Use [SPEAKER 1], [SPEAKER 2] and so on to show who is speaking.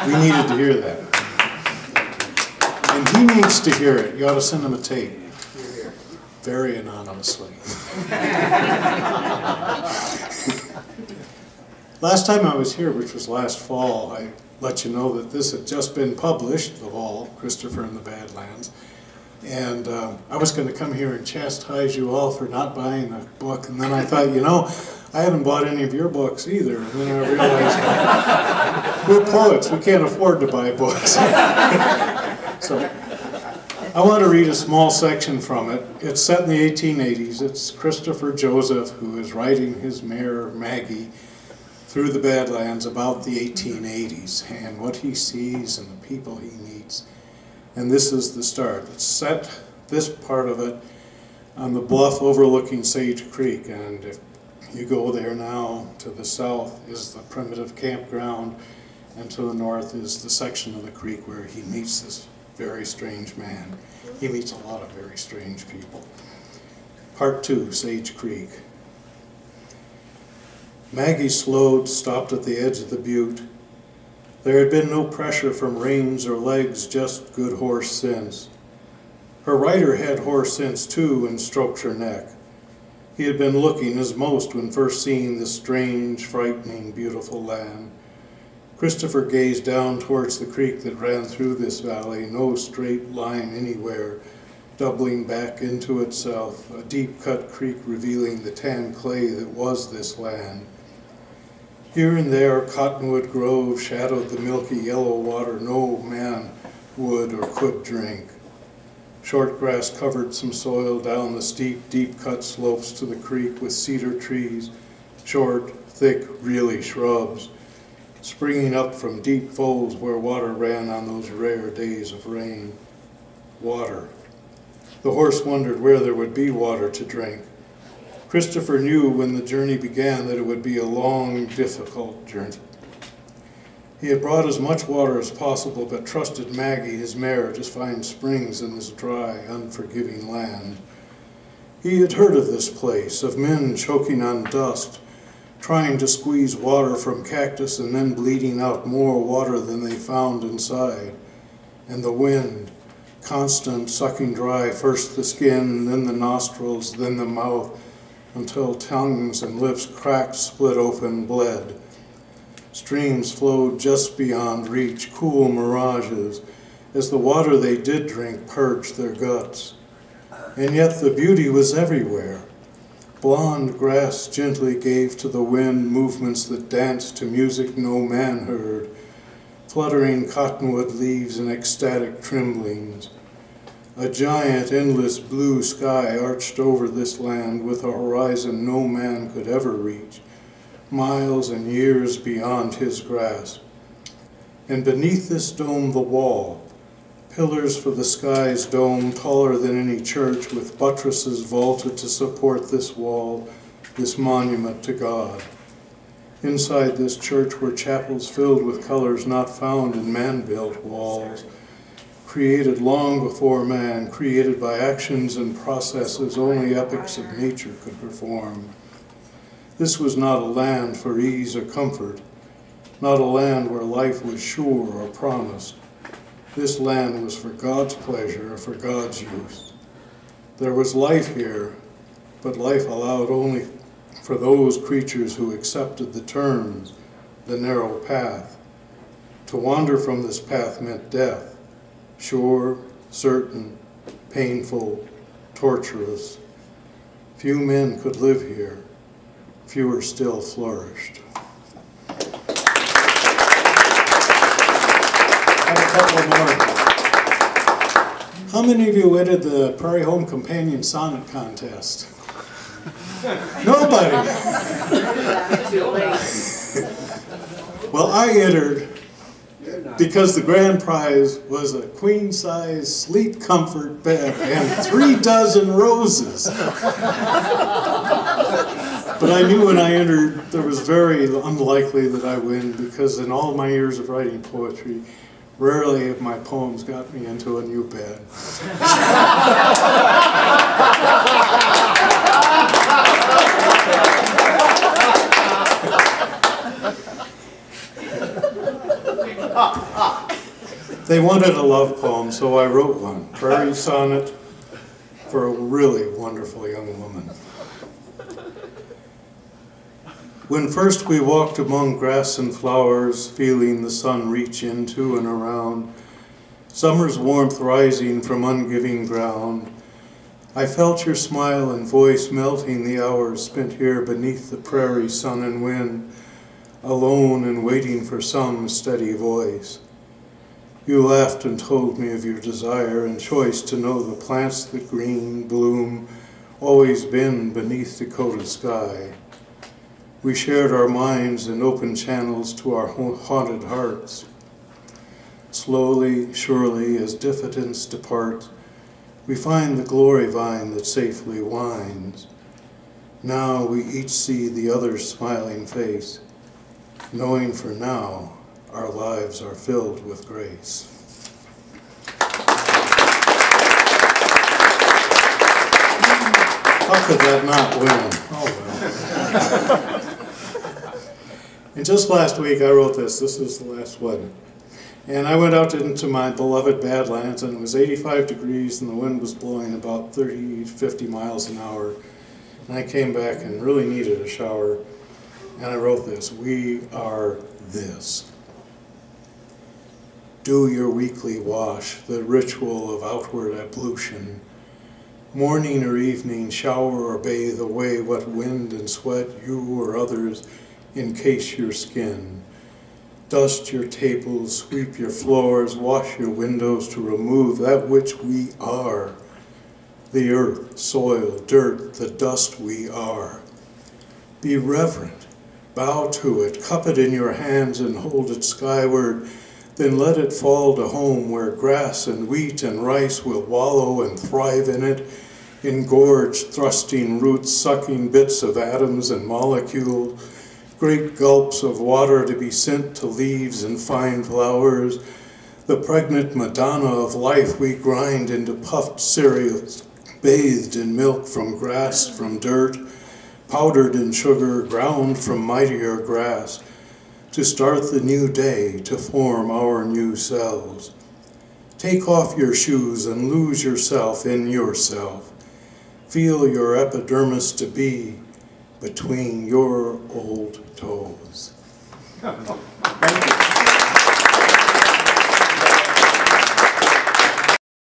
[SPEAKER 1] We needed to hear that. And he needs to hear it. You ought to send him a tape. Very anonymously. Last time I was here, which was last fall, I let you know that this had just been published, of all, Christopher in the Badlands. And I was going to come here and chastise you all for not buying a book. And then I thought, you know, I haven't bought any of your books either. And then I realized, we're poets, we can't afford to buy books. So I want to read a small section from it. It's set in the 1880s. It's Christopher Joseph, who is riding his mare, Maggie, through the Badlands about the 1880s and what he sees and the people he meets. And this is the start. It's set, this part of it, on the bluff overlooking Sage Creek. And if you go there now, to the south is the primitive campground, and to the north is the section of the creek where he meets this very strange man. He meets a lot of very strange people. Part 2, Sage Creek. Maggie slowed, stopped at the edge of the butte. There had been no pressure from reins or legs, just good horse sense. Her rider had horse sense too and stroked her neck. He had been looking as most when first seeing this strange, frightening, beautiful land. Christopher gazed down towards the creek that ran through this valley, no straight line anywhere, doubling back into itself, a deep-cut creek revealing the tan clay that was this land. Here and there, cottonwood groves shadowed the milky yellow water no man would or could drink. Short grass covered some soil down the steep, deep-cut slopes to the creek with cedar trees, short, thick, really shrubs, springing up from deep folds where water ran on those rare days of rain. Water. The horse wondered where there would be water to drink. Christopher knew when the journey began that it would be a long, difficult journey. He had brought as much water as possible, but trusted Maggie, his mare, to find springs in this dry, unforgiving land. He had heard of this place, of men choking on dust, trying to squeeze water from cactus and then bleeding out more water than they found inside. And the wind, constant, sucking dry first the skin, then the nostrils, then the mouth, until tongues and lips cracked, split open, bled. Streams flowed just beyond reach, cool mirages, as the water they did drink purged their guts. And yet the beauty was everywhere. Blonde grass gently gave to the wind movements that danced to music no man heard, fluttering cottonwood leaves in ecstatic tremblings. A giant, endless blue sky arched over this land with a horizon no man could ever reach, miles and years beyond his grasp. And beneath this dome the wall, pillars for the sky's dome taller than any church with buttresses vaulted to support this wall, this monument to God. Inside this church were chapels filled with colors not found in man-built walls, created long before man, created by actions and processes only epics of nature could perform. This was not a land for ease or comfort, not a land where life was sure or promised. This land was for God's pleasure, for God's use. There was life here, but life allowed only for those creatures who accepted the terms, the narrow path. To wander from this path meant death. Sure, certain, painful, torturous. Few men could live here. Fewer still flourished. I have a couple more. How many of you entered the Prairie Home Companion Sonnet Contest? Nobody. Well, I entered because the grand prize was a queen-size sleep comfort bed and 36 roses. But I knew when I entered there was very unlikely that I win, because in all my years of writing poetry, rarely have my poems got me into a new bed. They wanted a love poem, so I wrote one, Prairie Sonnet for a really wonderful young woman. When first we walked among grass and flowers, feeling the sun reach into and around, summer's warmth rising from ungiving ground, I felt your smile and voice melting the hours spent here beneath the prairie sun and wind, alone and waiting for some steady voice. You laughed and told me of your desire and choice to know the plants that green, bloom, always been beneath Dakota sky. We shared our minds and open channels to our haunted hearts. Slowly, surely, as diffidence depart, we find the glory vine that safely winds. Now we each see the other's smiling face, knowing for now our lives are filled with grace. How could that not win? Oh well. And just last week I wrote this. This is the last one. And I went out into my beloved Badlands, and it was 85 degrees and the wind was blowing about 30, 50 miles an hour. And I came back and really needed a shower. And I wrote this: we are this. Do your weekly wash, the ritual of outward ablution. Morning or evening, shower or bathe away what wind and sweat you or others encase your skin. Dust your tables, sweep your floors, wash your windows to remove that which we are. The earth, soil, dirt, the dust we are. Be reverent, bow to it, cup it in your hands and hold it skyward. Then let it fall to home where grass and wheat and rice will wallow and thrive in it, engorged, thrusting roots, sucking bits of atoms and molecules, great gulps of water to be sent to leaves and fine flowers. The pregnant Madonna of life we grind into puffed cereals, bathed in milk from grass, from dirt, powdered in sugar, ground from mightier grass, to start the new day, to form our new selves. Take off your shoes and lose yourself in yourself. Feel your epidermis to be between your old toes. Thank you.